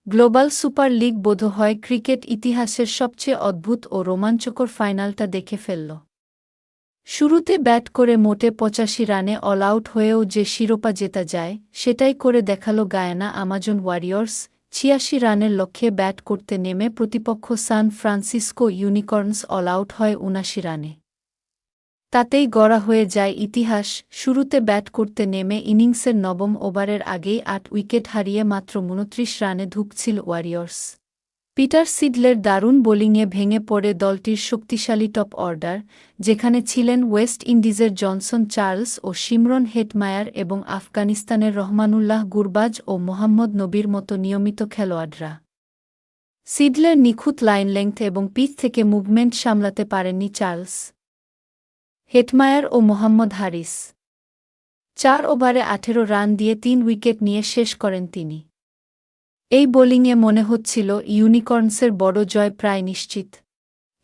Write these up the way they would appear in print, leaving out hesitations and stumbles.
Global super league বোধহয় cricket ইতিহাসের সবচেয়ে অদ্ভুত ও রোমাঞ্চকর ফাইনালটা দেখে ফেলল। শুরুতে ব্যাট করে মোটে ৮৫ রানে অল আউট হয়েও যে শিরোপা জেতা যায়, সেটাই করে দেখাল গায়ানা আমাজন ওয়ারিয়র্স। ৮৬ রানের লক্ষ্যে ব্যাট করতে নেমে প্রতিপক্ষ সান ফ্রান্সিসকো ইউনিকর্নস অল আউট হয় ৭৯ রানে। তাতেই গড়া হয়ে যায় ইতিহাস। শুরুতে ব্যাট করতে নেমে ইনিংসের নবম ওভারের আগেই ৮ উইকেট হারিয়ে মাত্র ২৯ রানে ধুঁকছিল ওয়ারিয়র্স। পিটার সিডলের দারুণ বোলিংয়ে ভেঙে পড়ে দলটির শক্তিশালী টপ অর্ডার, যেখানে ছিলেন ওয়েস্ট ইন্ডিজের জনসন চার্লস ও শিমরন হেটমায়ার এবং আফগানিস্তানের রহমানুল্লাহ গুরবাজ ও মোহাম্মদ নবীর মতো নিয়মিত খেলোয়াড়রা। সিডলের নিখুঁত লাইন লেংথ এবং পিচ থেকে মুভমেন্ট সামলাতে পারেননি চার্লস, হেটমায়ার ও মোহাম্মদ হারিস। ৪ ওভারে ১৮ রান দিয়ে ৩ উইকেট নিয়ে শেষ করেন তিনি। এই বোলিংয়ে মনে হচ্ছিল ইউনিকর্নসের বড় জয় প্রায় নিশ্চিত।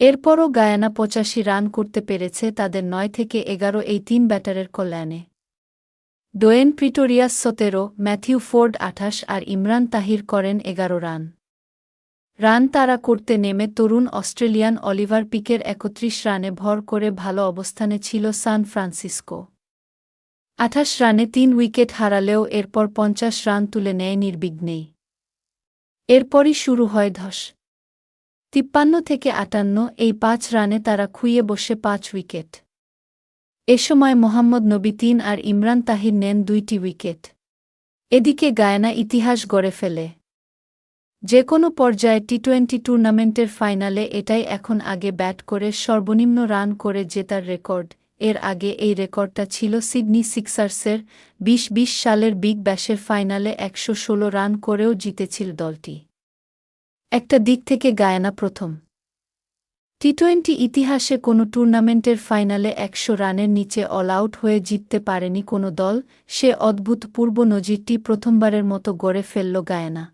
এরপরও গায়ানা ৮৫ রান করতে পেরেছে তাদের ৯ থেকে ১১ এই ৩ ব্যাটারের কল্যাণে। ডোয়েন প্রিটোরিয়াস ১৭, ম্যাথিউ ফোর্ড ২৮ আর ইমরান তাহির করেন ১১ রান। রান তাড়া করতে নেমে তরুণ অস্ট্রেলিয়ান অলিভার পিকের ৩১ রানে ভর করে ভালো অবস্থানে ছিল সান ফ্রান্সিসকো। ২৮ রানে ৩ উইকেট হারালেও এরপর ৫০ রান তুলে নেয় নির্বিঘ্নেই। এরপরই শুরু হয় ধস। ৫৩ থেকে ৫৮ এই ৫ রানে তারা খুইয়ে বসে ৫ উইকেট। এ সময় মোহাম্মদ নবী ৩ আর ইমরান তাহির নেন ২টি উইকেট। এদিকে গায়ানা ইতিহাস গড়ে ফেলে। যে কোনো পর্যায়ে টি-২০ টুর্নামেন্টের ফাইনালে এটাই এখন আগে ব্যাট করে সর্বনিম্ন রান করে জেতার রেকর্ড। এর আগে এই রেকর্ডটা ছিল সিডনি সিক্সার্সের। ২০২০ সালের বিগ ব্যাশের ফাইনালে ১১৬ রান করেও জিতেছিল দলটি। একটা দিক থেকে গায়ানা প্রথম। টি-২০ ইতিহাসে কোনো টুর্নামেন্টের ফাইনালে ১০০ রানের নিচে অল আউট হয়ে জিততে পারেনি কোনো দল। সে অদ্ভুত পূর্ব নজিরটি প্রথমবারের মতো গড়ে ফেলল গায়ানা।